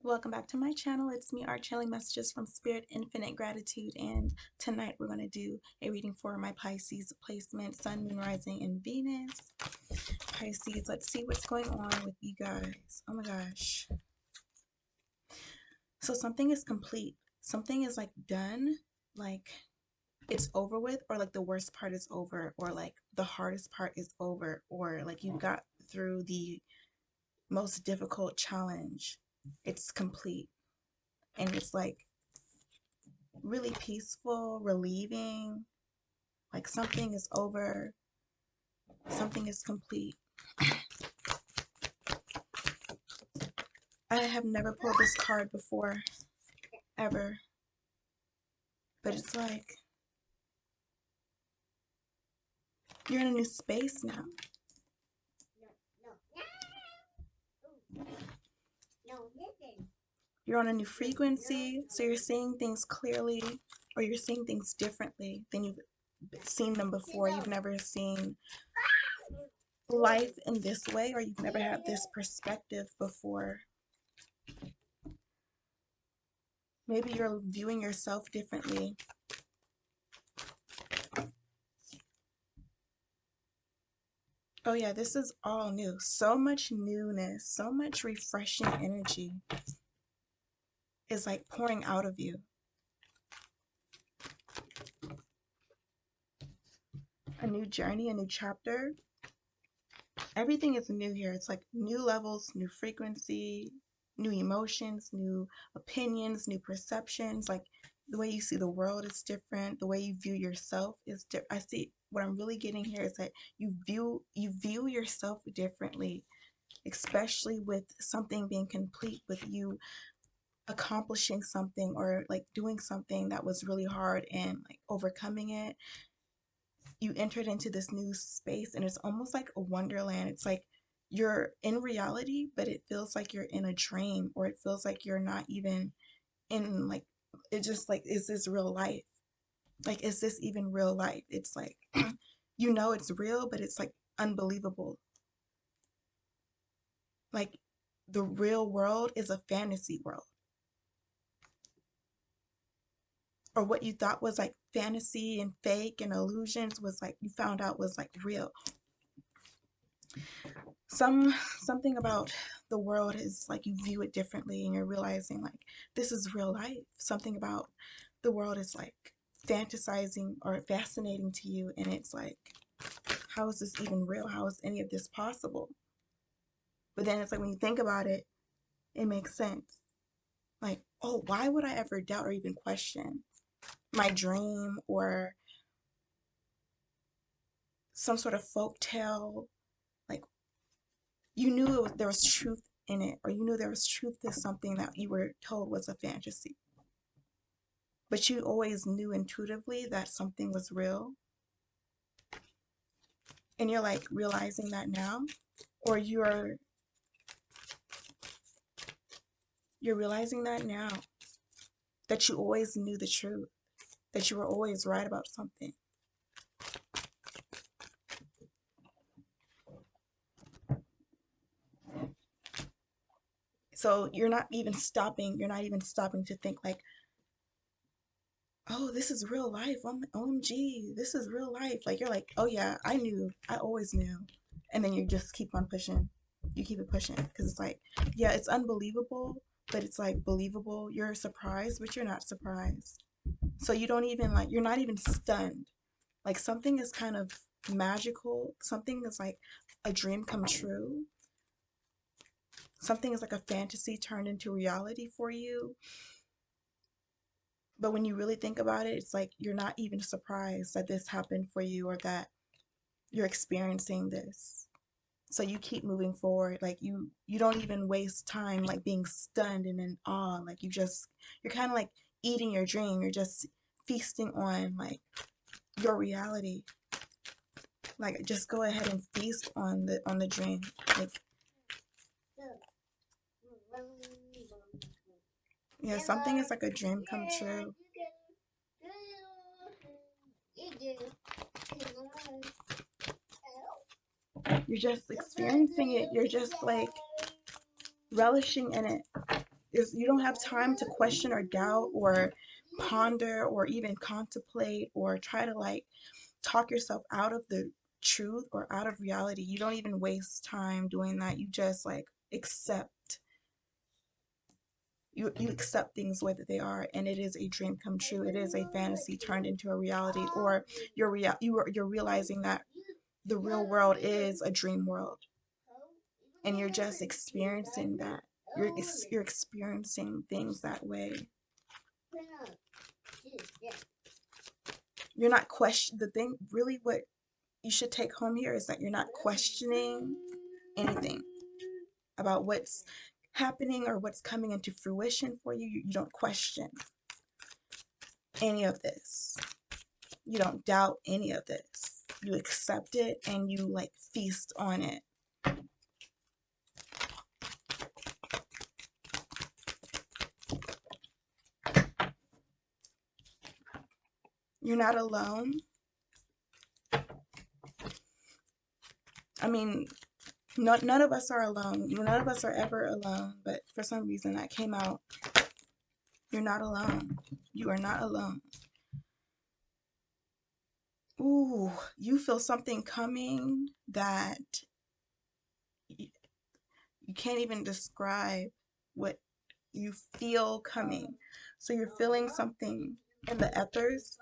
Welcome back to my channel. It's me, Art, channeling messages from Spirit, Infinite Gratitude, and tonight we're going to do a reading for my Pisces placement, Sun, Moon, Rising, and Venus. Pisces, let's see what's going on with you guys. Oh my gosh. So something is complete. Something is like done, like it's over with, or like the worst part is over, or like the hardest part is over, or like you got through the most difficult challenge. It's complete. And it's like really peaceful, relieving, like something is over, something is complete. I have never pulled this card before, ever, but it's like you're in a new space now. You're on a new frequency, so you're seeing things clearly, or you're seeing things differently than you've seen them before. You've never seen life in this way, or you've never had this perspective before. Maybe you're viewing yourself differently. Oh yeah, this is all new. So much newness, so much refreshing energy is like pouring out of you. A new journey, a new chapter. Everything is new here. It's like new levels, new frequency, new emotions, new opinions, new perceptions. Like the way you see the world is different. The way you view yourself is different. I see what I'm really getting here is that you view yourself differently, especially with something being complete, with you accomplishing something or like doing something that was really hard and like overcoming it. You entered into this new space and it's almost like a wonderland. It's like you're in reality, but it feels like you're in a dream, or it feels like you're not even in, like, it's just like, is this real life? Like, is this even real life? It's like you know it's real, but it's like unbelievable. Like the real world is a fantasy world, or what you thought was like fantasy and fake and illusions was like you found out was like real. Something about the world is like you view it differently and you're realizing like this is real life. Something about the world is like fantasizing or fascinating to you, and it's like, how is this even real? How is any of this possible? But then it's like when you think about it, it makes sense. Like, oh, why would I ever doubt or even question my dream or some sort of folk tale? Like, you knew there was truth in it, or you knew there was truth to something that you were told was a fantasy. But you always knew intuitively that something was real. And you're like realizing that now, or you're realizing that now, that you always knew the truth, that you were always right about something. So you're not even stopping to think like, oh, this is real life. OMG, this is real life. Like you're like, oh yeah, I knew. I always knew. And then you just keep on pushing. You keep it pushing because it's like, yeah, it's unbelievable, but it's like believable. You're surprised, but you're not surprised. So you don't even like, you're not even stunned. Like something is kind of magical. Something is like a dream come true. Something is like a fantasy turned into reality for you. But when you really think about it, it's like you're not even surprised that this happened for you or that you're experiencing this. So you keep moving forward. Like you don't even waste time like being stunned and in awe. Like you're kind of like eating your dream. You're just feasting on like your reality. Like just go ahead and feast on the dream. Like, yeah, something is like a dream come true. You're just experiencing it. You're just like relishing in it. You don't have time to question or doubt or ponder or even contemplate or try to like talk yourself out of the truth or out of reality. You don't even waste time doing that. You just like accept. You accept things the way that they are, and it is a dream come true. It is a fantasy turned into a reality, or you're realizing that the real world is a dream world, and you're just experiencing that. You're experiencing things that way. You're not question the thing. Really, what you should take home here is that you're not questioning anything about what's happening or what's coming into fruition for you. You don't question any of this. You don't doubt any of this. You accept it and you like feast on it. You're not alone. I mean, none of us are alone. None of us are ever alone, but for some reason that came out. You're not alone. You are not alone. Ooh, you feel something coming that you can't even describe what you feel coming. So you're feeling something in the ethers.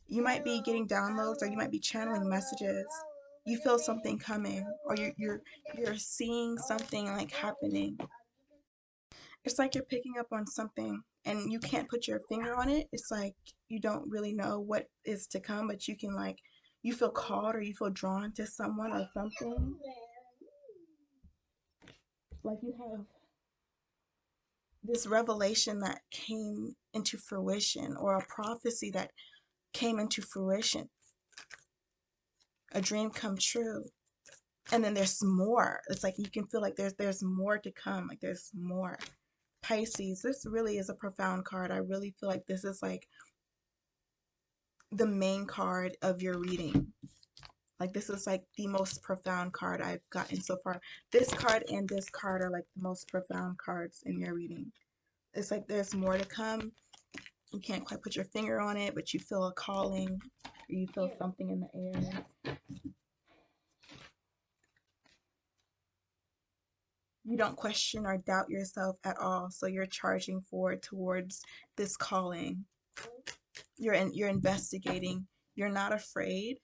You might be getting downloads or you might be channeling messages. You feel something coming or you're seeing something like happening. It's like you're picking up on something and you can't put your finger on it. It's like you don't really know what is to come, but you can like you feel called or you feel drawn to someone or something. Like you have this revelation that came into fruition or a prophecy that came into fruition, a dream come true. And then there's more. It's like you can feel like there's more to come, like there's more. Pisces, this really is a profound card. I really feel like this is like the main card of your reading. Like this is like the most profound card I've gotten so far. This card and this card are like the most profound cards in your reading. It's like there's more to come. You can't quite put your finger on it, but you feel a calling, or you feel something in the air. You don't question or doubt yourself at all, so you're charging forward towards this calling. You're investigating. You're not afraid.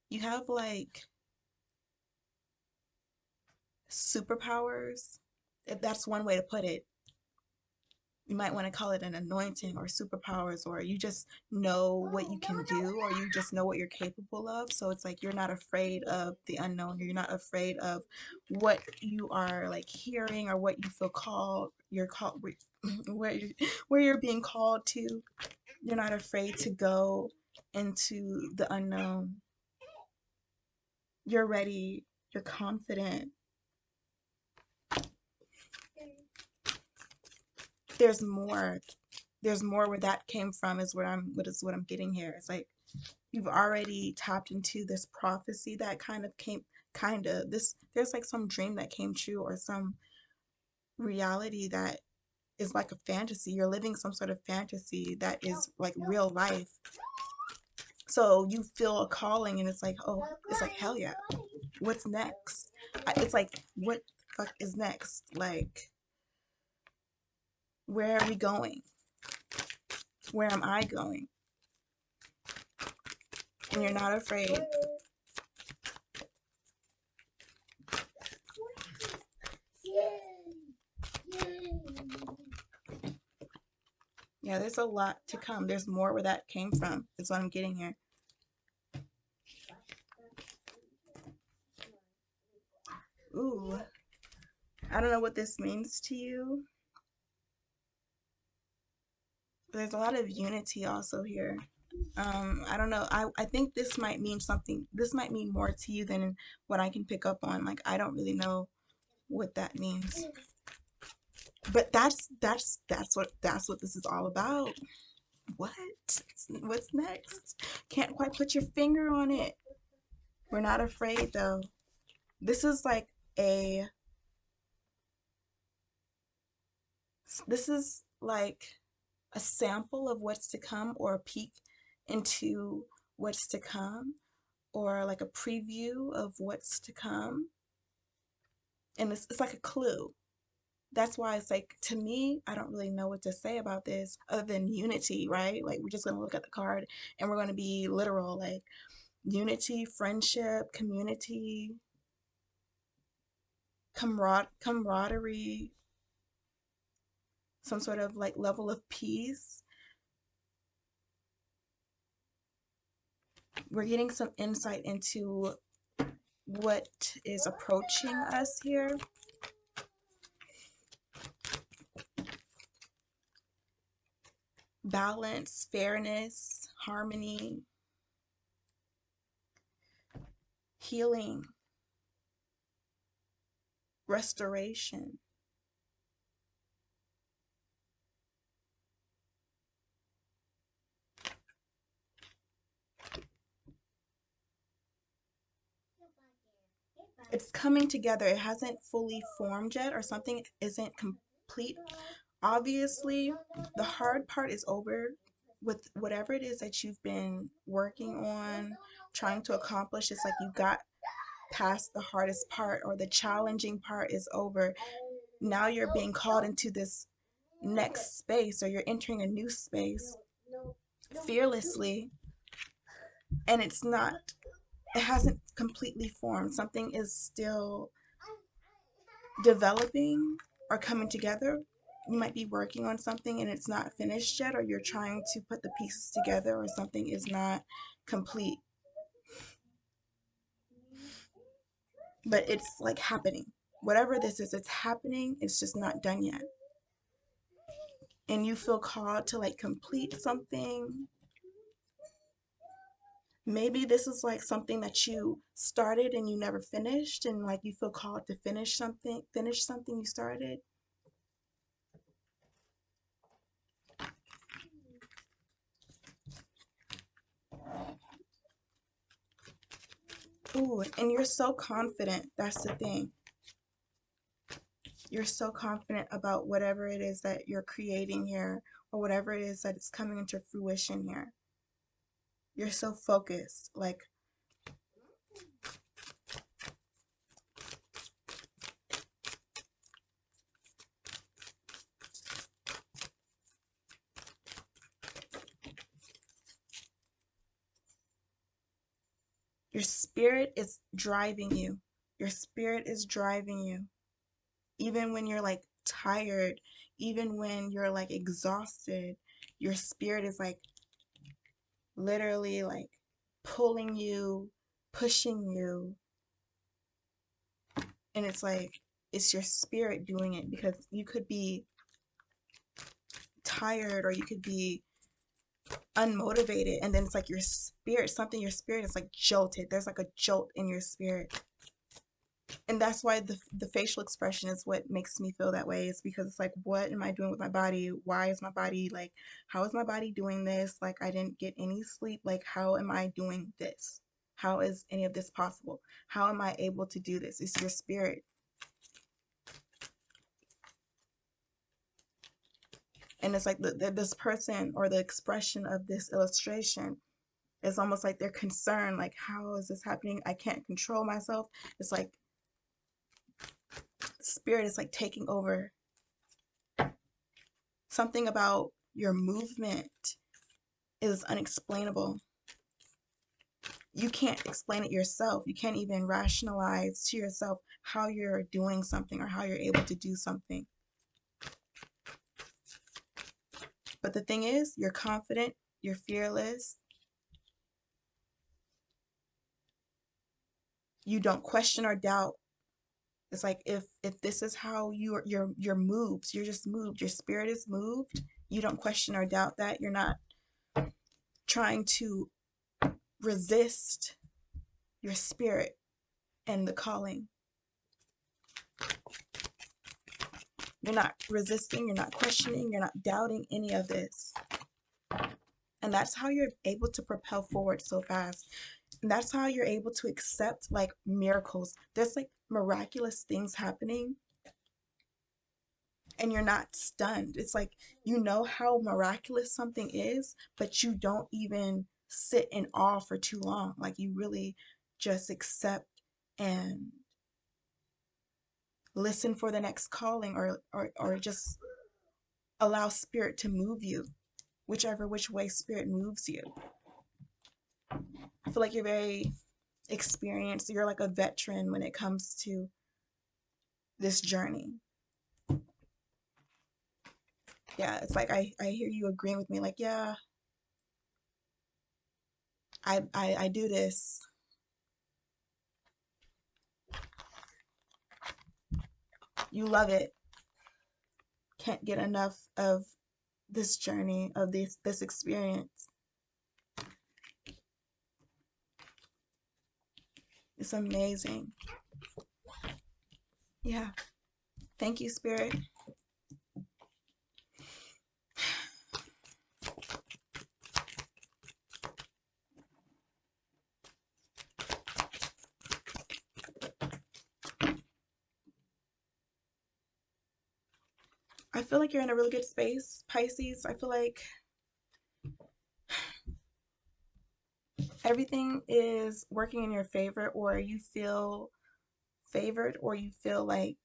You have like superpowers. If that's one way to put it. You might want to call it an anointing or superpowers, or you just know what you can do, or you just know what you're capable of. So it's like you're not afraid of the unknown. You're not afraid of what you are like hearing or what you feel called. You're called where you're being called to. You're not afraid to go into the unknown. You're ready. You're confident. There's more. There's more where that came from is what I'm getting here. It's like you've already tapped into this prophecy that kind of this there's like some dream that came true or some reality that is like a fantasy. You're living some sort of fantasy that is like real life. So you feel a calling and it's like, oh, it's like hell yeah. What's next? It's like what the fuck is next? Like where are we going? Where am I going? And you're not afraid. Yeah, there's a lot to come. There's more where that came from, is what I'm getting here. Ooh, I don't know what this means to you. There's a lot of unity also here. I don't know. I think this might mean something. This might mean more to you than what I can pick up on. Like, I don't really know what that means. But that's what this is all about. What? What's next? Can't quite put your finger on it. We're not afraid though. This is like a This is like a sample of what's to come, or a peek into what's to come, or like a preview of what's to come. And it's like a clue. That's why it's like, to me, I don't really know what to say about this other than unity, right? Like, we're just going to look at the card and we're going to be literal, like unity, friendship, community, camaraderie, some sort of like level of peace. We're getting some insight into what is approaching us here. Balance, fairness, harmony, healing, restoration. It's coming together. It hasn't fully formed yet, or something isn't complete. Obviously, the hard part is over with whatever it is that you've been working on, trying to accomplish. It's like you got past the hardest part, or the challenging part is over. Now you're being called into this next space, or you're entering a new space fearlessly, and it hasn't completely formed. Something is still developing or coming together. You might be working on something and it's not finished yet, or you're trying to put the pieces together, or something is not complete. But it's like happening. Whatever this is, it's happening. It's just not done yet. And you feel called to like complete something. Maybe this is like something that you started and you never finished, and like you feel called to finish something you started. Ooh, and you're so confident. That's the thing. You're so confident about whatever it is that you're creating here, or whatever it is that is coming into fruition here. You're so focused. Like, your spirit is driving you. Your spirit is driving you. Even when you're like tired, even when you're like exhausted, your spirit is like literally like pulling you, pushing you. And it's like, it's your spirit doing it, because you could be tired, or you could be unmotivated, and then it's like your spirit is like jolted. There's like a jolt in your spirit. And that's why the facial expression is what makes me feel that way. It's because it's like, what am I doing with my body? Why is my body like, how is my body doing this? Like, I didn't get any sleep. Like, how am I doing this? How is any of this possible? How am I able to do this? It's your spirit. And it's like this person, or the expression of this illustration, it's almost like they're concerned, like, how is this happening? I can't control myself. It's like spirit is like taking over. Something about your movement is unexplainable. You can't explain it yourself. You can't even rationalize to yourself how you're doing something, or how you're able to do something. But the thing is, you're confident, you're fearless. You don't question or doubt. It's like, if this is how you're moved, you're just moved. Your spirit is moved. You don't question or doubt that. You're not trying to resist your spirit and the calling. You're not resisting, you're not questioning, you're not doubting any of this. And that's how you're able to propel forward so fast. And that's how you're able to accept like miracles. There's like miraculous things happening. and you're not stunned. It's like you know how miraculous something is, but you don't even sit in awe for too long. Like you really just accept and listen for the next calling, or just allow spirit to move you, which way spirit moves you. I feel like you're very experienced. You're like a veteran when it comes to this journey. Yeah, it's like I hear you agreeing with me, like, yeah, I do this. You love it. Can't get enough of this journey, of this experience. It's amazing. Yeah. Thank you, Spirit. I feel like you're in a really good space, Pisces. I feel like everything is working in your favor, or you feel favored, or you feel like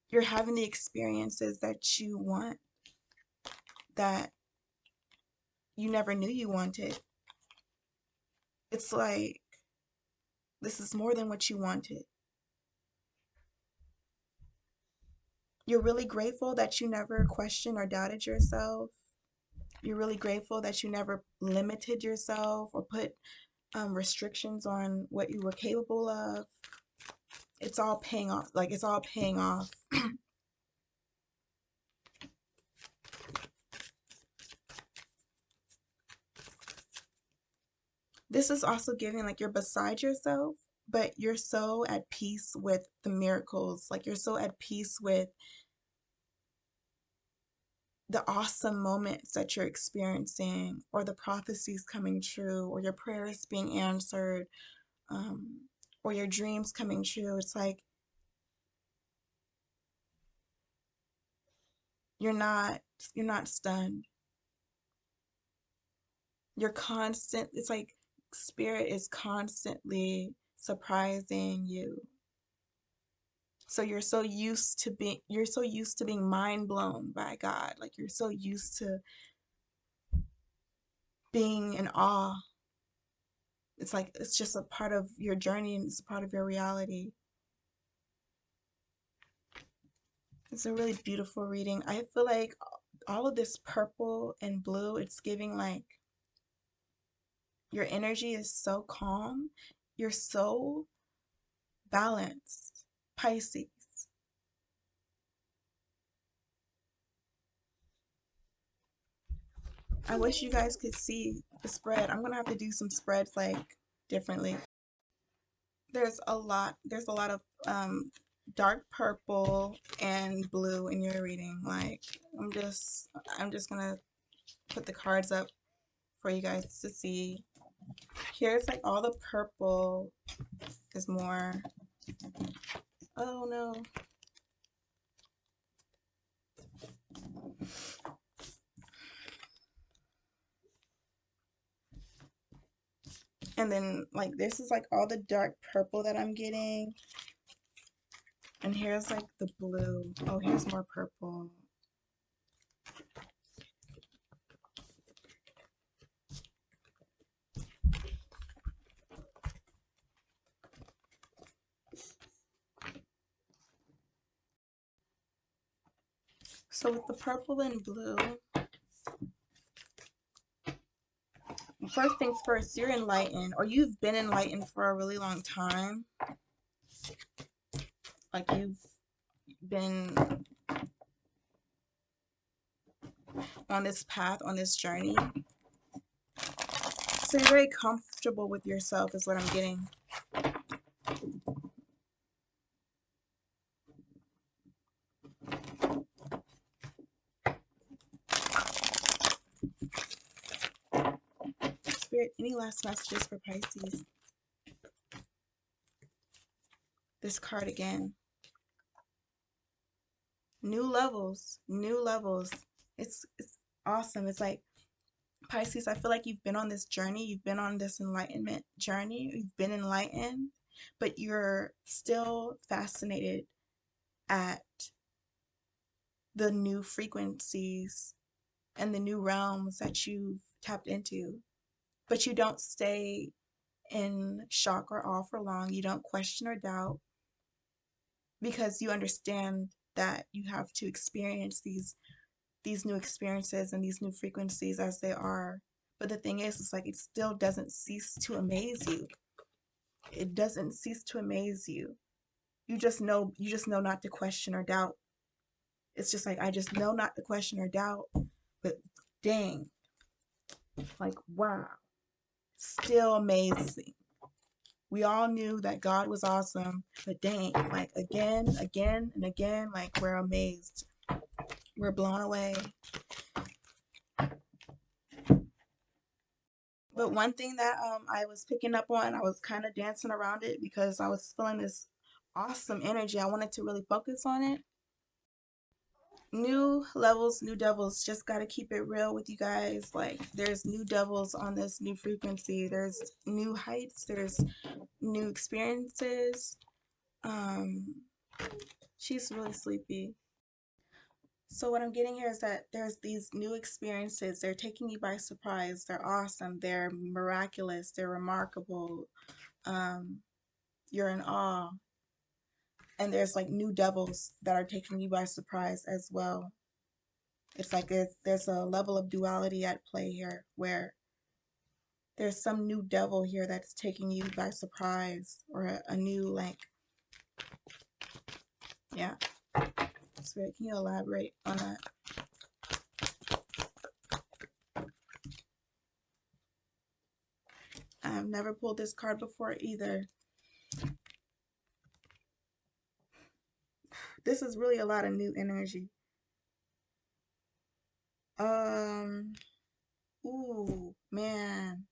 you're having the experiences that you want, that you never knew you wanted. It's like this is more than what you wanted. You're really grateful that you never questioned or doubted yourself. You're really grateful that you never limited yourself or put restrictions on what you were capable of. It's all paying off. Like, it's all paying off. This is also giving like you're beside yourself, but you're so at peace with the miracles. Like, you're so at peace with the awesome moments that you're experiencing, or the prophecies coming true, or your prayers being answered, um, or your dreams coming true. It's like you're not you're not stunned. You're constant. It's like spirit is constantly surprising you. So you're so used to being mind blown by God. Like, you're so used to being in awe. It's like it's just a part of your journey, and it's a part of your reality. It's a really beautiful reading. I feel like all of this purple and blue, it's giving like your energy is so calm. You're so balanced, Pisces. I wish you guys could see the spread. I'm gonna have to do some spreads like differently. There's a lot of dark purple and blue in your reading. Like, I'm just gonna put the cards up for you guys to see. Here's like all the purple is more. Oh no. And then like this is like all the dark purple that I'm getting. And here's like the blue. Oh, here's more purple. So with the purple and blue, first things first, you're enlightened, or you've been enlightened for a really long time. Like, you've been on this path, on this journey. So you're very comfortable with yourself is what I'm getting. Spirit, any last messages for Pisces? This card again. New levels, new levels. It's awesome. It's like Pisces, I feel like you've been on this journey, you've been on this enlightenment journey, you've been enlightened, but you're still fascinated at the new frequencies and the new realms that you've tapped into. But you don't stay in shock or awe for long. You don't question or doubt because you understand that you have to experience these new experiences and these new frequencies as they are. But the thing is, it's like it still doesn't cease to amaze you. It doesn't cease to amaze you. You just know not to question or doubt. It's just like I just know not to question or doubt. But dang, like wow, still amazing. We all knew that God was awesome, but dang, like again, and again, like we're amazed. We're blown away. But one thing that I was picking up on, I was kind of dancing around it because I was feeling this awesome energy. I wanted to really focus on it. New levels, new devils. Just got to keep it real with you guys. Like, there's new devils on this new frequency. There's new heights. There's new experiences. Um, she's really sleepy. So what I'm getting here is that there's these new experiences. They're taking you by surprise. They're awesome. They're miraculous. They're remarkable. Um, you're in awe. And there's like new devils that are taking you by surprise as well. It's like there's a level of duality at play here where there's some new devil here that's taking you by surprise or a new like, yeah. Spirit, can you elaborate on that? I've never pulled this card before either. This is really a lot of new energy. Um, ooh, man.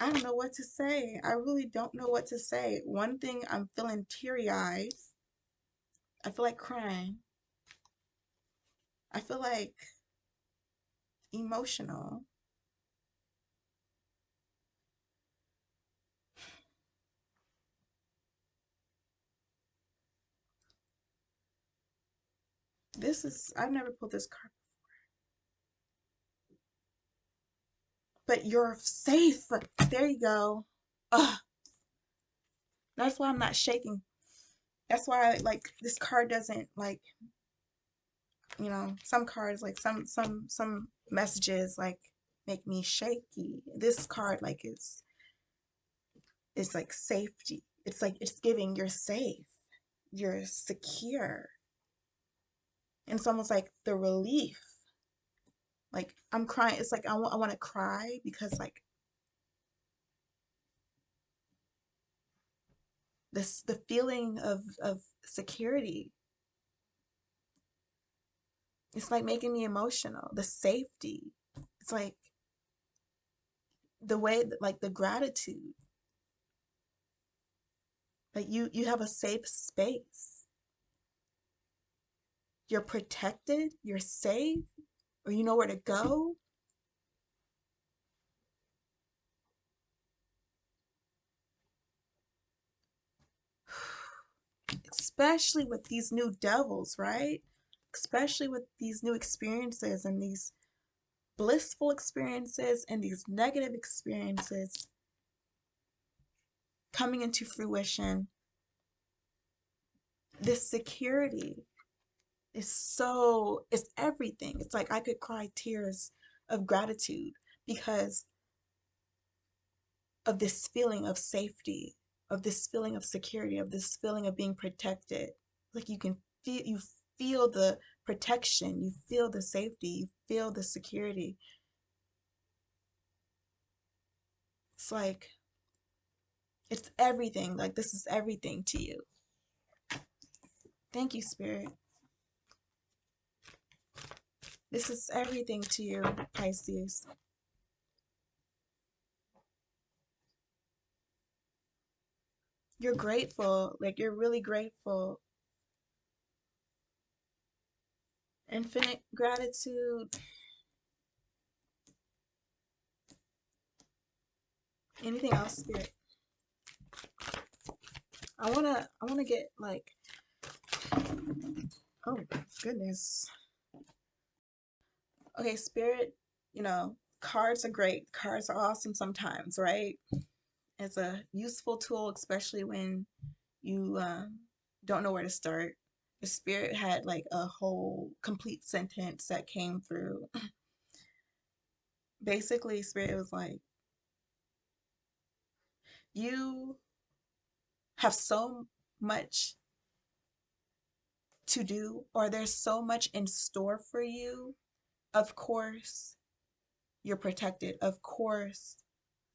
I don't know what to say. I really don't know what to say. One thing, I'm feeling teary-eyed. I feel like crying. I feel like emotional. I've never pulled this card. But you're safe. There you go. Ugh, that's why I'm not shaking. That's why like this card doesn't like, some cards like some messages like make me shaky. This card like is like safety. It's like it's giving you're safe. You're secure. And it's almost like the relief. Like I'm crying. It's like I want to cry because like the feeling of security. It's like making me emotional. The safety. It's like the way that, like the gratitude. Like you have a safe space. You're protected, you're safe, or you know where to go. Especially with these new devils, right? Especially with these new experiences and these blissful experiences and these negative experiences coming into fruition. This security it's everything. It's like I could cry tears of gratitude because of this feeling of safety, of this feeling of security, of this feeling of being protected. Like you feel the protection, you feel the safety, you feel the security. It's like it's everything. Like this is everything to you. Thank you, Spirit. This is everything to you, Pisces. You're grateful. Like you're really grateful. Infinite gratitude. Anything else, Spirit? I wanna get like, oh goodness. Okay, Spirit, cards are great. Cards are awesome sometimes, right? It's a useful tool, especially when you don't know where to start. The Spirit had like a whole complete sentence that came through. Basically, Spirit was like, you have so much to do, or there's so much in store for you. Of course, you're protected. Of course,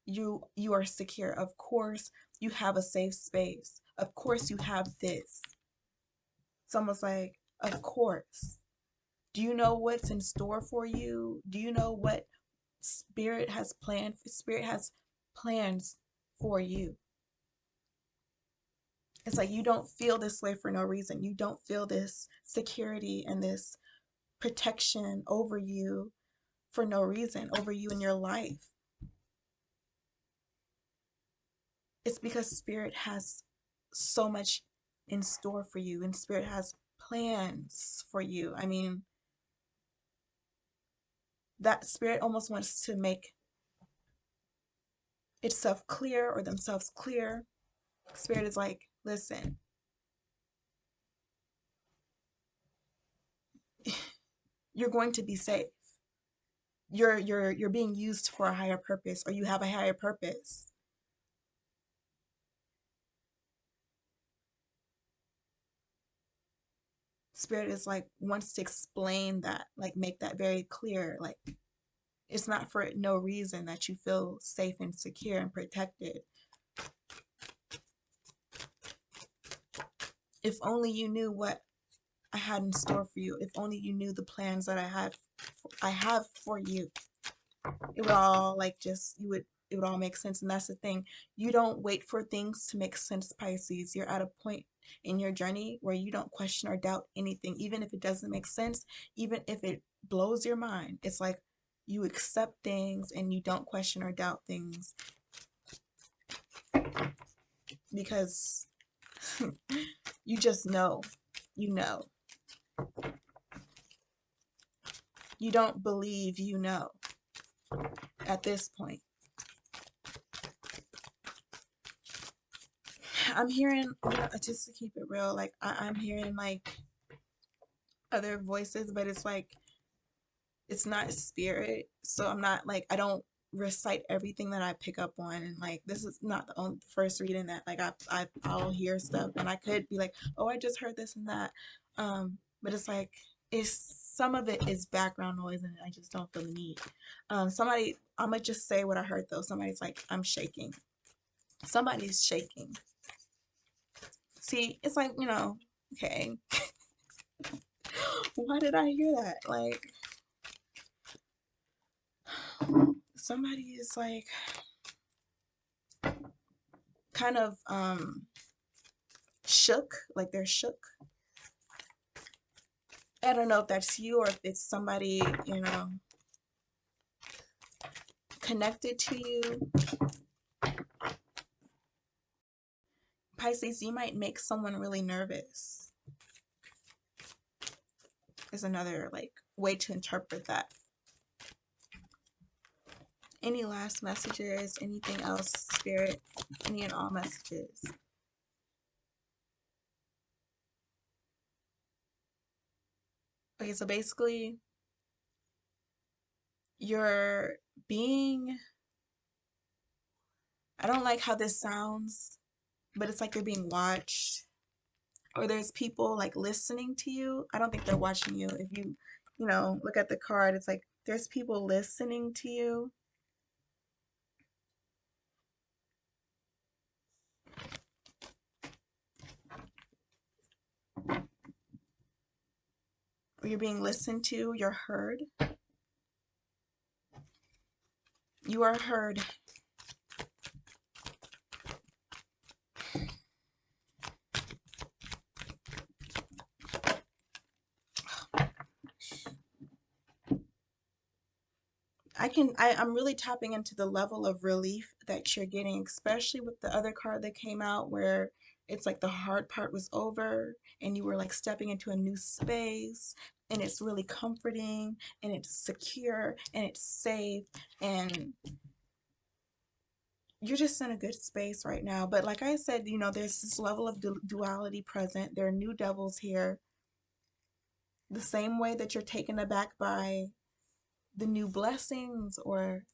you are secure. Of course, you have a safe space. Of course, you have this. It's almost like, of course. Do you know what's in store for you? Do you know what Spirit has planned? Spirit has plans for you. It's like you don't feel this way for no reason. You don't feel this security and this protection over you for no reason, over you in your life. It's because Spirit has so much in store for you, and Spirit has plans for you. I mean, that Spirit almost wants to make itself clear or themselves clear. Spirit is like, listen, you're going to be safe. You're being used for a higher purpose, or you have a higher purpose. Spirit is like wants to explain that, like make that very clear. Like it's not for no reason that you feel safe and secure and protected. If only you knew what I had in store for you. If only you knew the plans that I have for you. It would all like just it would all make sense. And that's the thing. You don't wait for things to make sense, Pisces. You're at a point in your journey where you don't question or doubt anything, even if it doesn't make sense, even if it blows your mind. It's like you accept things and you don't question or doubt things because you just know. You know. You don't believe you know at this point. I'm hearing, just to keep it real, like I'm hearing like other voices, but it's like it's not Spirit. So I'm not like I don't recite everything that I pick up on, and like this is not the only first reading that like I'll hear stuff and I could be like, oh, I just heard this and that, but it's like it's some of it is background noise and I just don't feel the need. Somebody, I'm gonna just say what I heard though. Somebody's like, I'm shaking. Somebody's shaking. See, it's like, okay, why did I hear that? Like, somebody is like kind of shook, like they're shook. I don't know if that's you or if it's somebody, connected to you. Pisces, you might make someone really nervous. Is another like way to interpret that. Any last messages? Anything else, Spirit? Any and all messages? Okay, so basically, you're being, I don't like how this sounds, but it's like you're being watched, or there's people like listening to you. I don't think they're watching you. If you, look at the card, it's like there's people listening to you. Or you're being listened to, you're heard. You are heard. I'm really tapping into the level of relief that you're getting, especially with the other card that came out where it's like the hard part was over and you were like stepping into a new space, and it's really comforting and it's secure and it's safe, and you're just in a good space right now. But like I said, there's this level of duality present. There are new devils here. The same way that you're taken aback by the new blessings or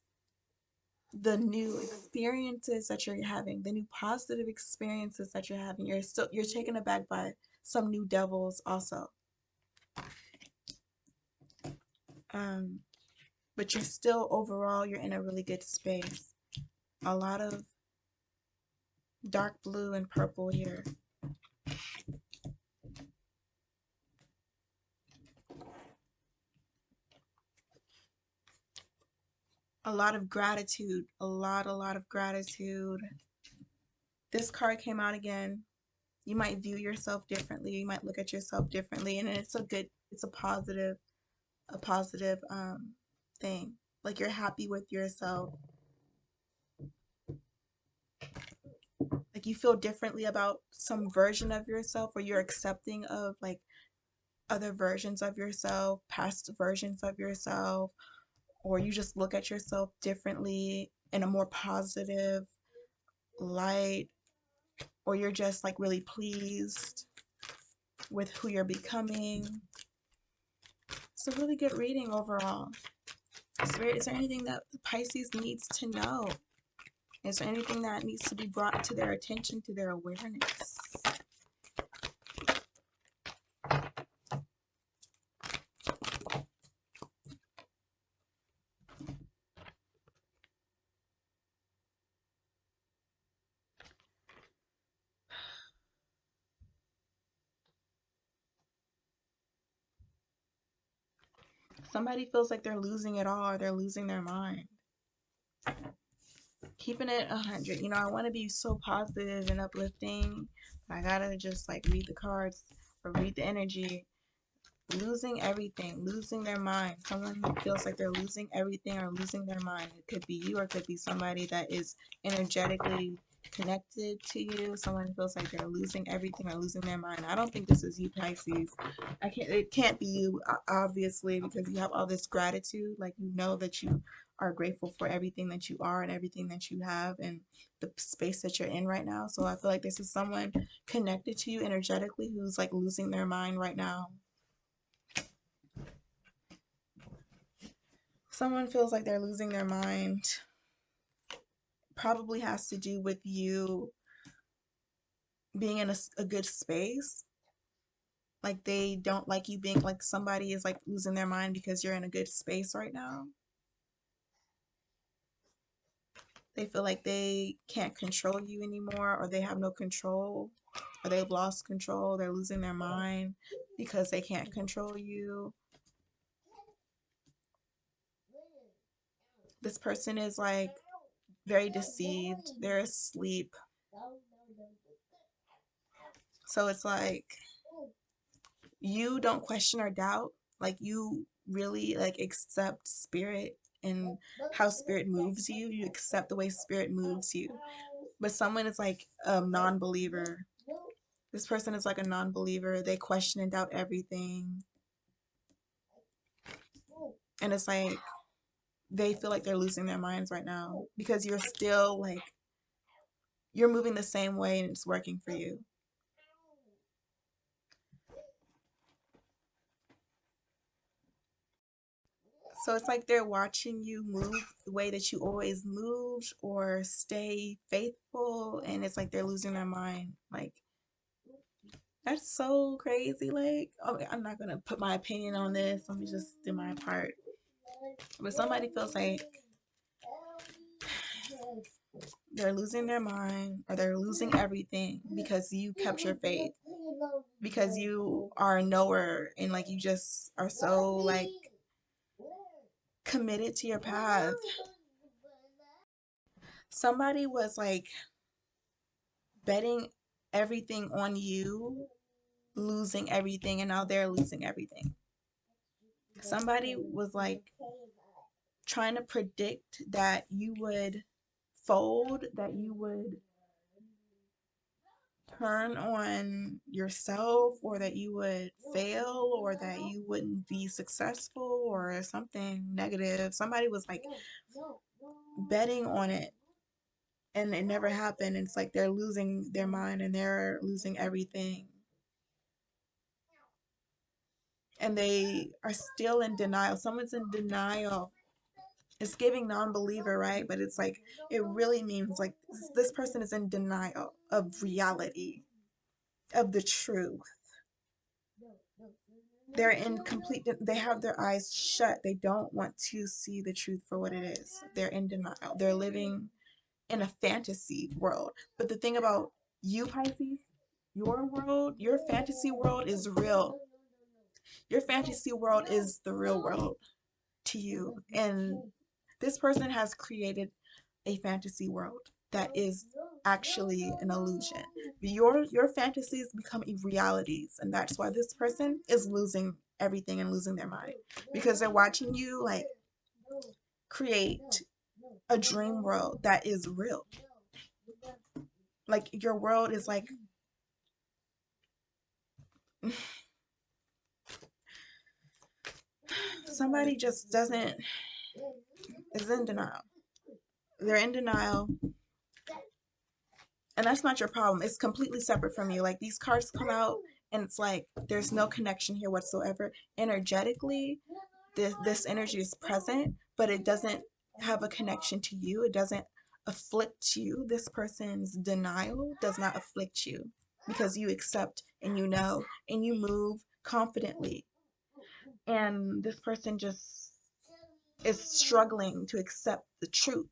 the new experiences that you're having, the new positive experiences that you're having, you're taken aback by some new devils also. Um, but you're still overall you're in a really good space. A lot of dark blue and purple here. A lot of gratitude, a lot of gratitude. This card came out again. You might view yourself differently. You might look at yourself differently, and it's a positive thing. Like you're happy with yourself. Like you feel differently about some version of yourself, or you're accepting of like other versions of yourself, past versions of yourself, or you just look at yourself differently in a more positive light, or you're just like really pleased with who you're becoming. It's a really good reading overall. Is there anything that Pisces needs to know? Is there anything that needs to be brought to their attention, to their awareness? Somebody feels like they're losing it all, or they're losing their mind. Keeping it 100. I want to be so positive and uplifting, but I gotta just like read the cards or read the energy. Losing everything, losing their mind. Someone who feels like they're losing everything or losing their mind. It could be you, or it could be somebody that is energetically connected to you. Someone who feels like they're losing everything or losing their mind. I don't think this is you, Pisces. It can't be you, obviously, because you have all this gratitude. Like, that you are grateful for everything that you are and everything that you have and the space that you're in right now. So I feel like this is someone connected to you energetically who's like losing their mind right now. Someone feels like they're losing their mind. Probably has to do with you being in a good space. Like they don't like you being like somebody is like losing their mind because you're in a good space right now. They feel like they can't control you anymore, or they have no control, or they've lost control. They're losing their mind because they can't control you. This person is like very deceived. They're asleep. So it's like you don't question or doubt. Like you really like accept spirit and how spirit moves you. You accept the way spirit moves you. But someone is like a non-believer. This person is like a non-believer. They question and doubt everything. And it's like they feel like they're losing their minds right now because you're still like you're moving the same way and it's working for you. So it's like they're watching you move the way that you always moved or stay faithful, and it's like they're losing their mind. Like, that's so crazy. Like, okay, I'm not gonna put my opinion on this. Let me just do my part. But somebody feels like they're losing their mind or they're losing everything because you kept your faith. Because you are a knower and like you just are so like committed to your path. Somebody was like betting everything on you losing everything, and now they're losing everything. Somebody was like trying to predict that you would fold, that you would turn on yourself, or that you would fail, or that you wouldn't be successful, or something negative. Somebody was like betting on it and it never happened. It's like they're losing their mind and they're losing everything. And they are still in denial. Someone's in denial. It's giving non-believer, right? But it's like, it really means like this person is in denial of reality, of the truth. They're in complete, they have their eyes shut. They don't want to see the truth for what it is. They're in denial. They're living in a fantasy world. But the thing about you, Pisces, your world, your fantasy world is real. Your fantasy world is the real world to you. And this person has created a fantasy world that is actually an illusion. Your fantasies become realities, and that's why this person is losing everything and losing their mind, because they're watching you like create a dream world that is real. Like your world is like somebody just doesn't is in denial. They're in denial, and that's not your problem. It's completely separate from you. Like these cards come out and it's like there's no connection here whatsoever. Energetically, this energy is present, but it doesn't have a connection to you. It doesn't afflict you. This person's denial does not afflict you because you accept and you know and you move confidently. And this person just is struggling to accept the truth.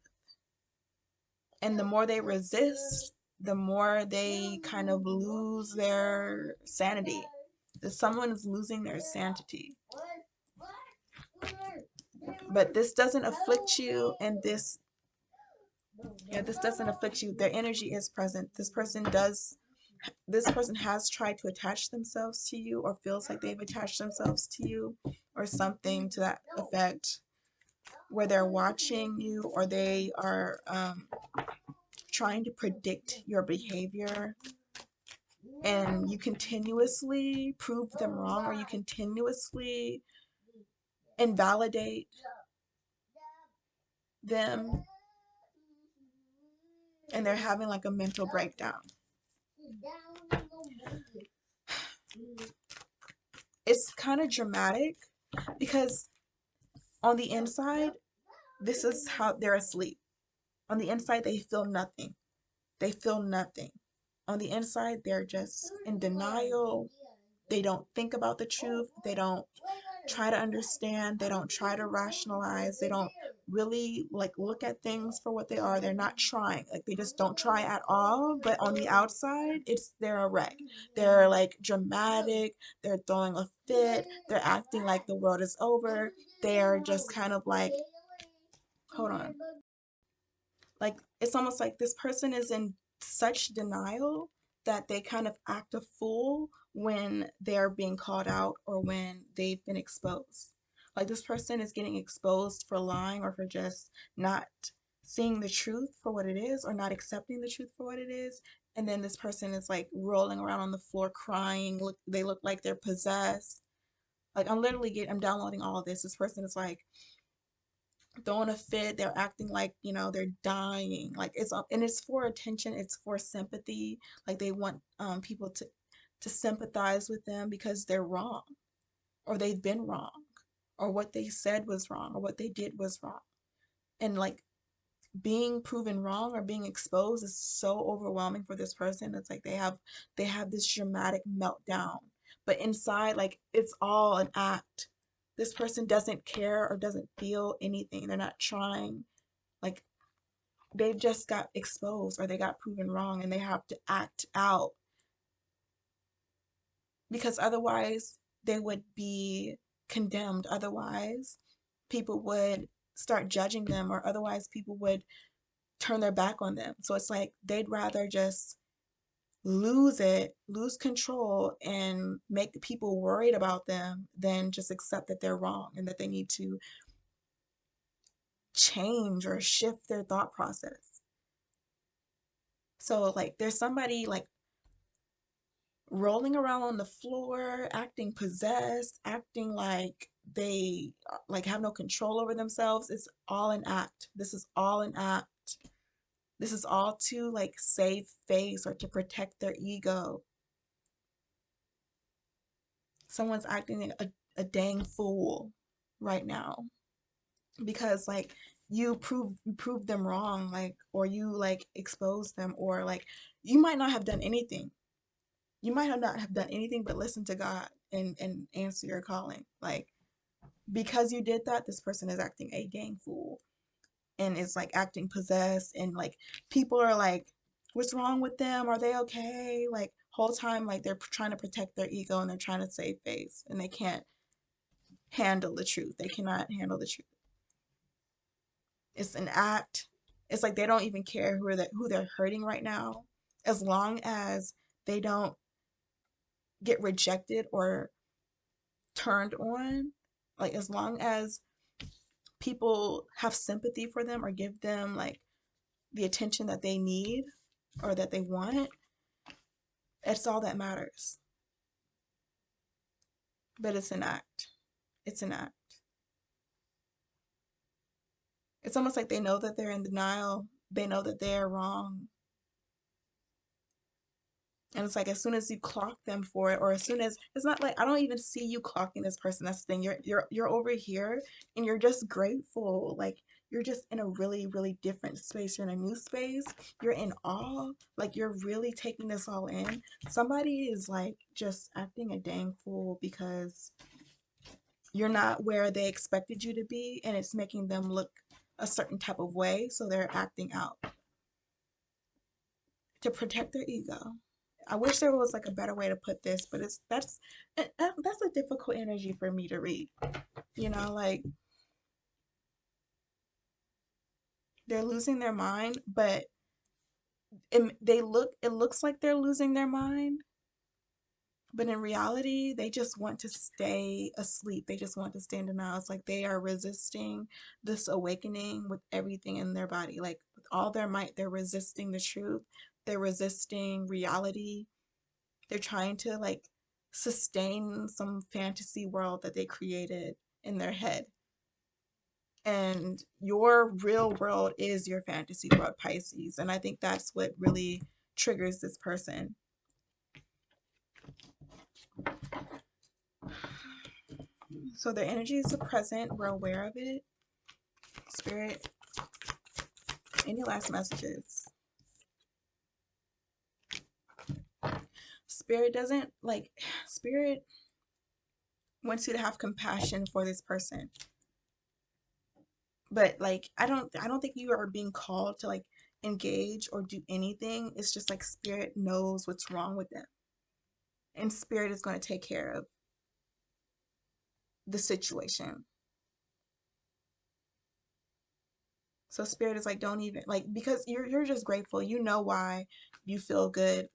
And the more they resist, the more they kind of lose their sanity. If someone is losing their sanity. But this doesn't afflict you, and this doesn't afflict you. Their energy is present. This person has tried to attach themselves to you, or feels like they've attached themselves to you, or something to that effect, where they're watching you, or they are trying to predict your behavior, and you continuously prove them wrong, or you continuously invalidate them, and they're having like a mental breakdown. It's kind of dramatic because on the inside, this is how they're asleep. On the inside, they feel nothing. They feel nothing. On the inside, they're just in denial. They don't think about the truth. They don't try to understand. They don't try to rationalize. They don't really like look at things for what they are. They're not trying. Like they just don't try at all. But on the outside, they're a wreck. They're like dramatic. They're throwing a fit. They're acting like the world is over. They're just kind of like, hold on. Like it's almost like this person is in such denial that they kind of act a fool when they're being called out or when they've been exposed. Like this person is getting exposed for lying or for just not seeing the truth for what it is or not accepting the truth for what it is. And then this person is like rolling around on the floor crying. They look like they're possessed. Like I'm downloading all of this. This person is like throwing a fit. They're acting like, they're dying. Like and it's for attention. It's for sympathy. Like they want people to sympathize with them because they're wrong, or they've been wrong, or what they said was wrong, or what they did was wrong. And like being proven wrong or being exposed is so overwhelming for this person. It's like they have this dramatic meltdown, but inside, like, it's all an act. This person doesn't care or doesn't feel anything. They're not trying. Like they've just got exposed or they got proven wrong, and they have to act out because otherwise they would be condemned. Otherwise people would start judging them, or otherwise people would turn their back on them. So it's like they'd rather just lose control, and make people worried about them than just accept that they're wrong and that they need to change or shift their thought process. So like there's somebody like rolling around on the floor, acting possessed, acting like they like have no control over themselves. It's all an act. This is all an act. This is all to like save face or to protect their ego. Someone's acting a dang fool right now because like you prove them wrong, like, or you like expose them, or like you might not have done anything. You might have not have done anything but listen to God and answer your calling. Like, because you did that, this person is acting a dang fool and is like acting possessed, and like people are like, what's wrong with them? Are they okay? Like whole time like they're trying to protect their ego and they're trying to save face and they can't handle the truth. They cannot handle the truth. It's an act. It's like they don't even care who they're hurting right now, as long as they don't get rejected or turned on. Like as long as people have sympathy for them or give them like the attention that they need or that they want, it's all that matters. But it's an act. It's an act. It's almost like they know that they're in denial. They know that they're wrong. And it's like as soon as you clock them for it, or as soon as it's not like I don't even see you clocking this person. That's the thing. You're over here and you're just grateful. Like you're just in a really, really different space. You're in a new space. You're in awe. Like you're really taking this all in. Somebody is like just acting a dang fool because you're not where they expected you to be, and it's making them look a certain type of way, so they're acting out to protect their ego. I wish there was like a better way to put this, but that's a difficult energy for me to read. Like they're losing their mind, but it looks like they're losing their mind, but in reality, they just want to stay asleep. They just want to stay in denial. It's like they are resisting this awakening with everything in their body. Like with all their might, they're resisting the truth. They're resisting reality. They're trying to like sustain some fantasy world that they created in their head. And your real world is your fantasy world, Pisces. And I think that's what really triggers this person. So their energy is present. We're aware of it. Spirit, any last messages? Spirit doesn't like, Spirit wants you to have compassion for this person. But like I don't think you are being called to like engage or do anything. It's just like Spirit knows what's wrong with them. And Spirit is going to take care of the situation. So Spirit is like, don't even like, because you're just grateful. You know why you feel good.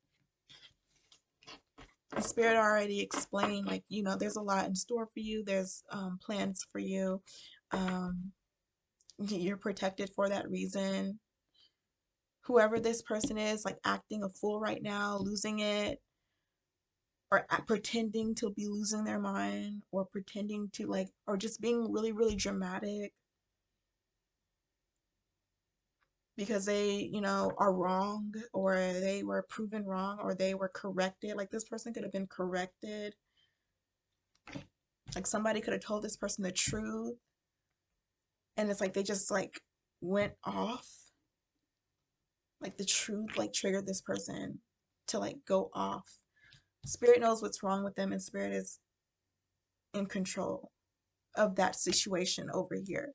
The Spirit already explained, like, there's a lot in store for you. There's plans for you. Um, you're protected for that reason. Whoever this person is, like acting a fool right now, losing it, or pretending to be losing their mind, or pretending to like, or just being really, really dramatic because they, are wrong, or they were proven wrong, or they were corrected. Like this person could have been corrected. Like somebody could have told this person the truth, and it's like they just like went off. Like the truth like triggered this person to like go off. Spirit knows what's wrong with them, and Spirit is in control of that situation over here.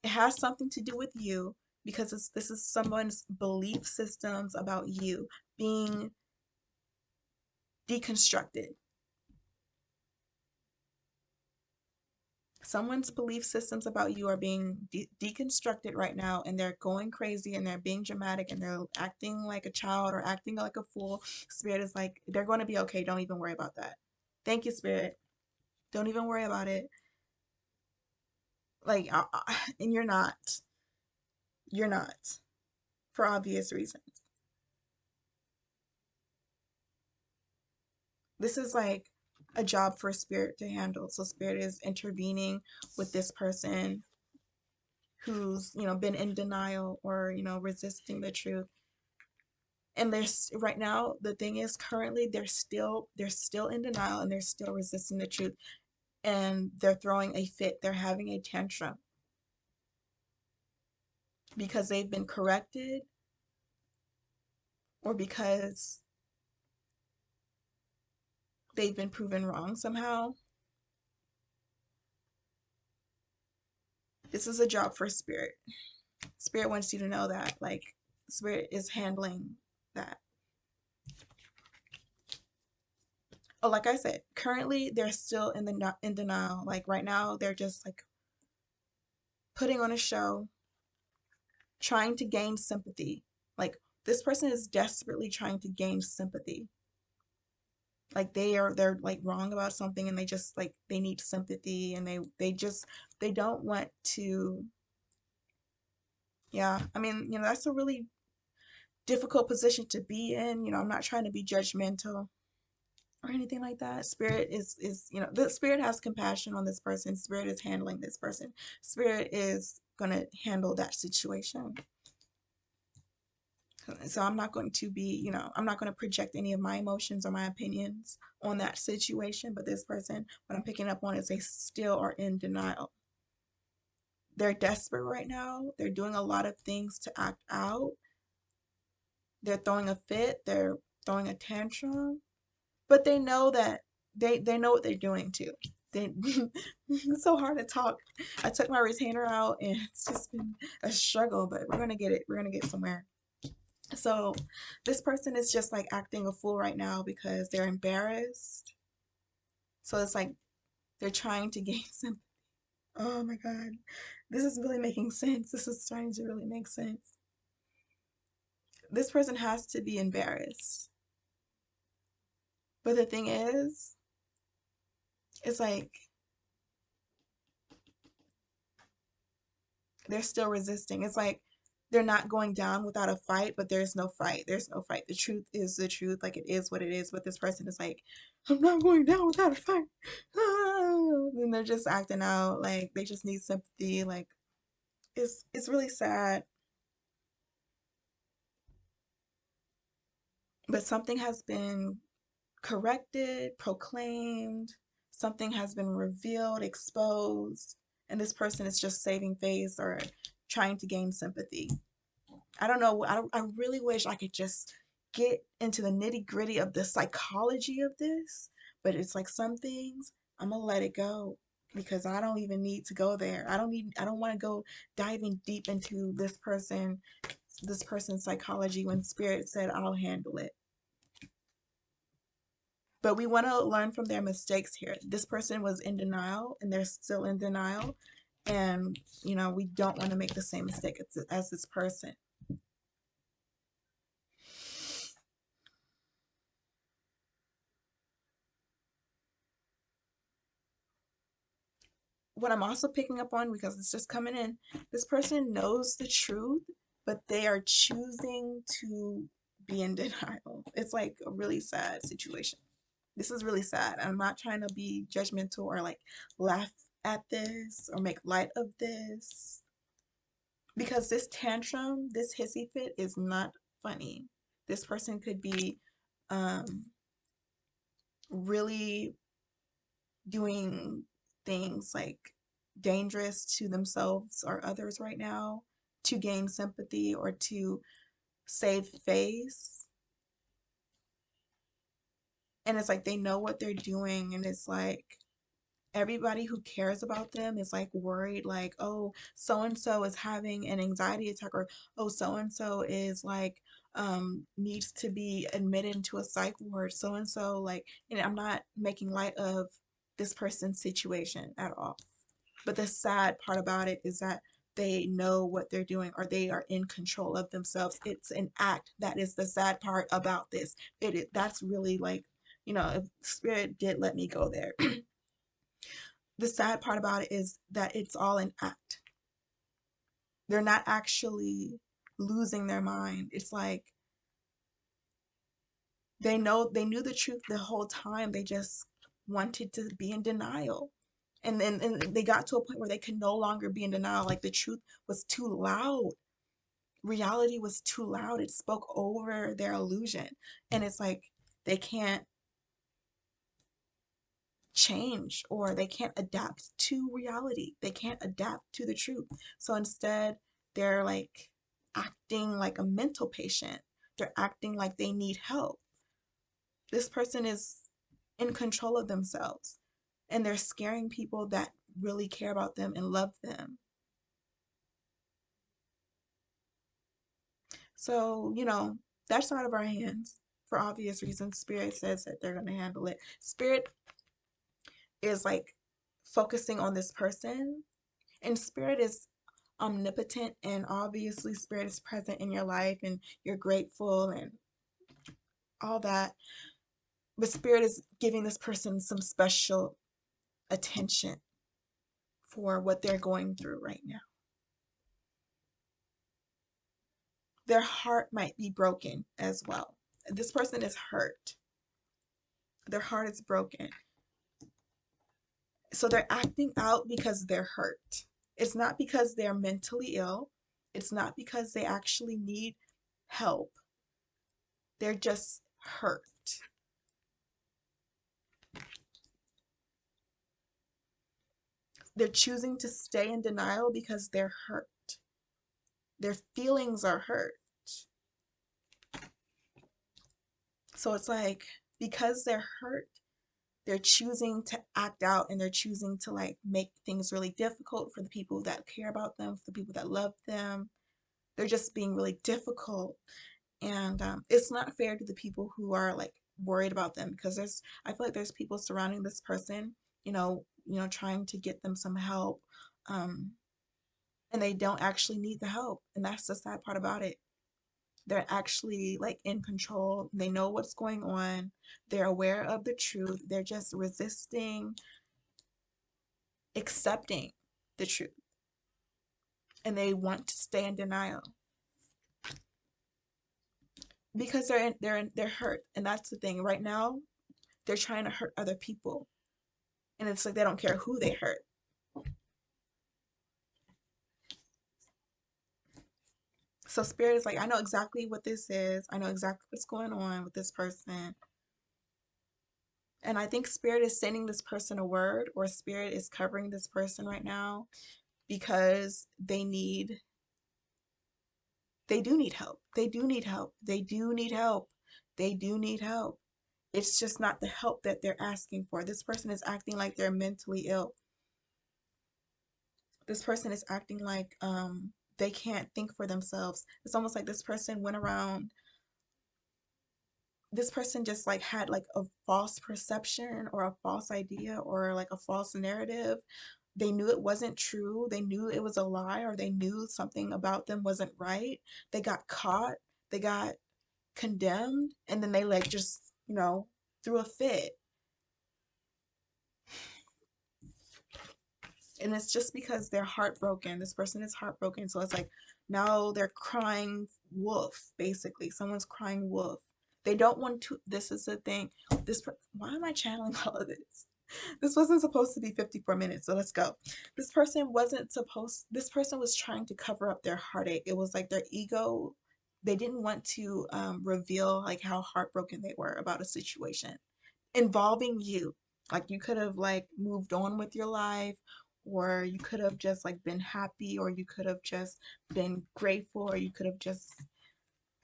It has something to do with you, because this is someone's belief systems about you being deconstructed. Someone's belief systems about you are being deconstructed right now, and they're going crazy and they're being dramatic and they're acting like a child or acting like a fool. Spirit is like, they're going to be okay. Don't even worry about that. Thank you, Spirit. Don't even worry about it. Like, and you're not. You're not, for obvious reasons. This is like a job for spirit to handle. So spirit is intervening with this person who's, been in denial or, resisting the truth. And there's right now, the thing is currently they're still in denial and they're still resisting the truth, and they're throwing a fit. They're having a tantrum because they've been corrected or because they've been proven wrong somehow. This is a job for spirit. Spirit wants you to know that, like, spirit is handling that. Oh, like I said, currently they're still in denial. Like right now, they're just like putting on a show, trying to gain sympathy. Like this person is desperately trying to gain sympathy. Like they're like wrong about something and they just like they need sympathy, and they don't want to. Yeah, I mean, that's a really difficult position to be in. I'm not trying to be judgmental or anything like that. Spirit is the spirit has compassion on this person. Spirit is handling this person. Spirit is going to handle that situation. So I'm not going to be, I'm not going to project any of my emotions or my opinions on that situation. But this person, what I'm picking up on is they still are in denial. They're desperate right now. They're doing a lot of things to act out. They're throwing a fit. They're throwing a tantrum. But they know that they know what they're doing too. They, it's so hard to talk. I took my retainer out and it's just been a struggle, but we're gonna get it. We're gonna get somewhere. So this person is just like acting a fool right now because they're embarrassed. So it's like they're trying to gain some. Oh my God. This is really making sense. This is starting to really make sense. This person has to be embarrassed. But the thing is, it's like they're still resisting. It's like they're not going down without a fight, but there's no fight. There's no fight. The truth is the truth. Like it is what it is. But this person is like, I'm not going down without a fight. And they're just acting out like they just need sympathy. Like it's really sad. But something has been corrected, proclaimed, something has been revealed, exposed, and this person is just saving face or trying to gain sympathy. I don't know. I really wish I could just get into the nitty gritty of the psychology of this, but it's like some things I'm gonna let it go because I don't even need to go there. I don't want to go diving deep into this person's psychology when spirit said I'll handle it. But we want to learn from their mistakes here. This person was in denial and they're still in denial, and we don't want to make the same mistake as this person. What I'm also picking up on, because it's just coming in, this person knows the truth, but they are choosing to be in denial. It's like a really sad situation. This is really sad. I'm not trying to be judgmental or like laugh at this or make light of this, because this tantrum, this hissy fit is not funny. This person could be um, really doing things like dangerous to themselves or others right now to gain sympathy or to save face. And it's like they know what they're doing, and it's like everybody who cares about them is like worried, like, oh, so and so is having an anxiety attack, or oh, so and so is like needs to be admitted into a psych ward, so and so, like, I'm not making light of this person's situation at all. But the sad part about it is that they know what they're doing, or they are in control of themselves. It's an act. That is the sad part about this. That's really like, if spirit did let me go there. The sad part about it is that it's all an act. They're not actually losing their mind. It's like they knew the truth the whole time. They just wanted to be in denial. And then and they got to a point where they could no longer be in denial. Like the truth was too loud. Reality was too loud. It spoke over their illusion. And it's like they can't change or they can't adapt to reality. They can't adapt to the truth. So instead, they're like acting like a mental patient. They're acting like they need help. This person is in control of themselves and they're scaring people that really care about them and love them. So, that's out of our hands for obvious reasons. Spirit says that they're going to handle it. Spirit is like focusing on this person, and spirit is omnipotent, and obviously spirit is present in your life and you're grateful and all that, but spirit is giving this person some special attention for what they're going through right now. Their heart might be broken as well. This person is hurt. Their heart is broken. So they're acting out because they're hurt. It's not because they're mentally ill. It's not because they actually need help. They're just hurt. They're choosing to stay in denial because they're hurt. Their feelings are hurt. So it's like because they're hurt, they're choosing to act out and they're choosing to like make things really difficult for the people that care about them, for the people that love them. They're just being really difficult. And it's not fair to the people who are like worried about them because I feel like there's people surrounding this person, trying to get them some help. Um, and they don't actually need the help. And that's the sad part about it. They're actually like in control. They know what's going on. They're aware of the truth. They're just resisting accepting the truth. And they want to stay in denial because they're hurt. And that's the thing. Right now, they're trying to hurt other people. And it's like they don't care who they hurt. So spirit is like, I know exactly what this is. I know exactly what's going on with this person. And I think spirit is sending this person a word, or spirit is covering this person right now because they do need help. They do need help. They do need help. They do need help. It's just not the help that they're asking for. This person is acting like they're mentally ill. This person is acting like they can't think for themselves. It's almost like this person just like had like a false perception or a false idea or like a false narrative. They knew it wasn't true. They knew it was a lie, or they knew something about them wasn't right. They got caught. They got condemned, and then they like just, threw a fit. And it's just because they're heartbroken. This person is heartbroken. So it's like now they're crying wolf, basically. Someone's crying wolf. They don't want to. This is the thing. Why am I channeling all of this? This wasn't supposed to be 54 minutes, so let's go. This person was trying to cover up their heartache. It was like their ego. They didn't want to reveal like how heartbroken they were about a situation involving you. Like you could have like moved on with your life, or you could have just like been happy, or you could have just been grateful, or you could have just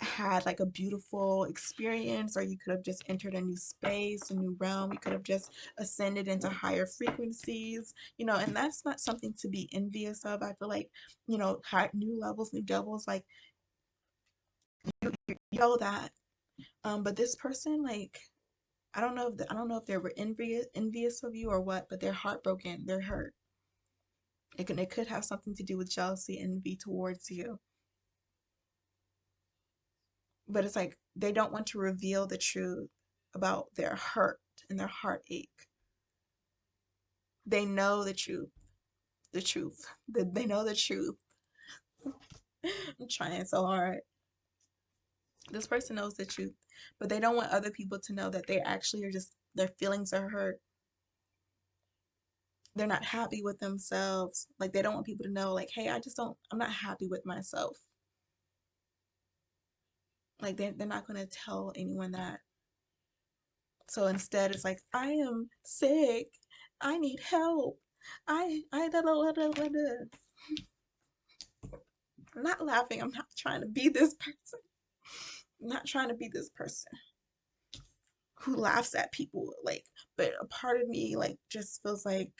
had like a beautiful experience, or you could have just entered a new space, a new realm. You could have just ascended into higher frequencies, and that's not something to be envious of. I feel like, new levels, new doubles, like you know that. But this person, like, I don't know if they were envious of you or what, but they're heartbroken. They're hurt. It could have something to do with jealousy, envy towards you. But it's like they don't want to reveal the truth about their hurt and their heartache. They know the truth. The truth. They know the truth. I'm trying so hard. This person knows the truth, but they don't want other people to know that they actually are just, their feelings are hurt. They're not happy with themselves. Like, they don't want people to know, like, hey, I'm not happy with myself. Like, they're not going to tell anyone that. So instead, it's like, I am sick. I need help. Da, da, da, da, da. I'm not laughing. I'm not trying to be this person. I'm not trying to be this person who laughs at people. Like, but a part of me, like, just feels like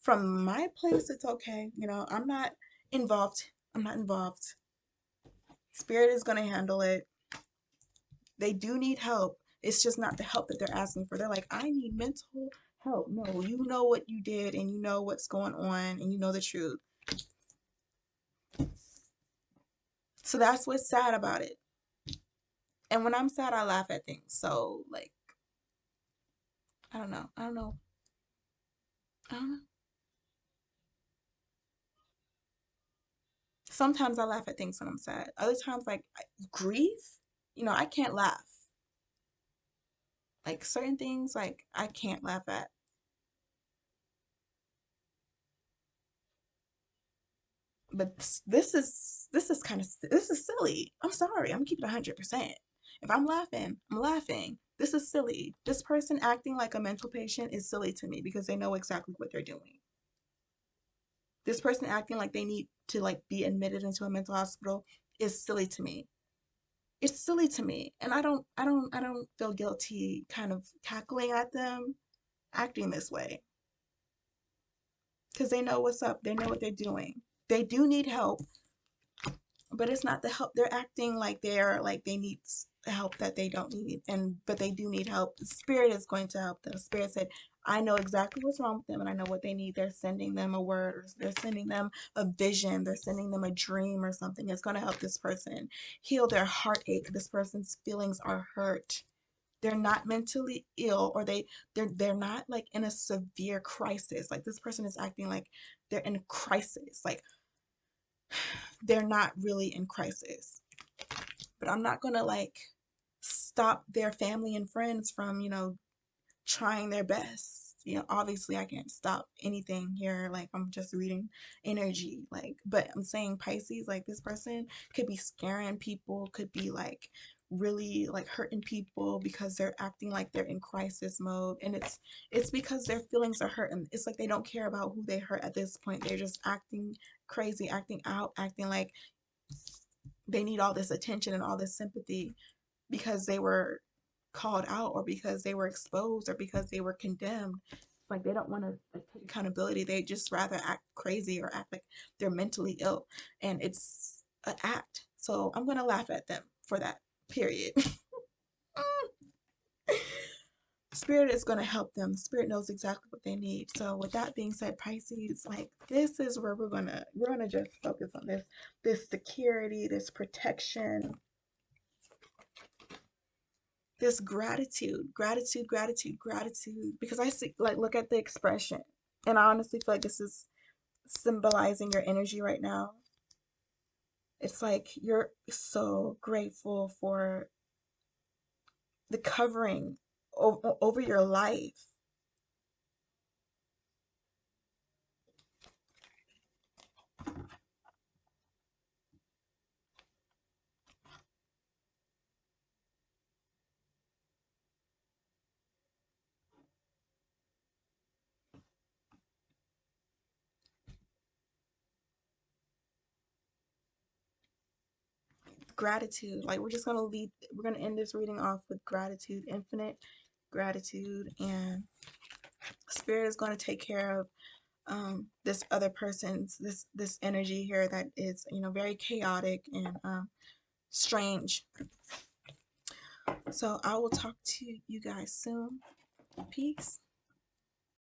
from my place, it's okay. I'm not involved. I'm not involved. Spirit is going to handle it. They do need help. It's just not the help that they're asking for. They're like, I need mental help. No, you know what you did and you know what's going on and you know the truth. So that's what's sad about it. And when I'm sad, I laugh at things. So, like, I don't know. I don't know. I don't know. Sometimes I laugh at things when I'm sad. Other times, like, grief, I can't laugh. Like, certain things, like, I can't laugh at. But this is silly. I'm sorry. I'm keeping 100%. If I'm laughing, I'm laughing. This is silly. This person acting like a mental patient is silly to me because they know exactly what they're doing. This person acting like they need to, like, be admitted into a mental hospital is silly to me. It's silly to me, and I don't feel guilty kind of cackling at them acting this way because they know what's up. They know what they're doing. They do need help, but it's not the help. They're acting like they need help that they don't need, and but they do need help. The Spirit is going to help them. The Spirit said, I know exactly what's wrong with them and I know what they need. They're sending them a word, or they're sending them a vision, they're sending them a dream or something. It's going to help this person heal their heartache. This person's feelings are hurt. They're not mentally ill, or they're not like in a severe crisis. Like, this person is acting like they're in a crisis. Like, they're not really in crisis. But I'm not gonna, like, stop their family and friends from, trying their best. Obviously I can't stop anything here. Like, I'm just reading energy. Like, but I'm saying Pisces, like, this person could be scaring people, could be like really like hurting people because they're acting like they're in crisis mode, and it's because their feelings are hurt, and it's like they don't care about who they hurt at this point. They're just acting crazy, acting out, acting like they need all this attention and all this sympathy because they were called out, or because they were exposed, or because they were condemned. Like, they don't want to take accountability. They just rather act crazy or act like they're mentally ill, and it's an act. So I'm gonna laugh at them for that. Period. Spirit is going to help them. Spirit knows exactly what they need. So with that being said, Pisces, like, this is where we're gonna just focus on this security, this protection, this gratitude, gratitude, gratitude, gratitude. Because I see, like, look at the expression, and I honestly feel like this is symbolizing your energy right now. It's like you're so grateful for the covering over your life. Gratitude. Like, we're gonna end this reading off with gratitude, infinite gratitude, and Spirit is going to take care of this other person's this energy here that is, very chaotic and strange. So I will talk to you guys soon. Peace.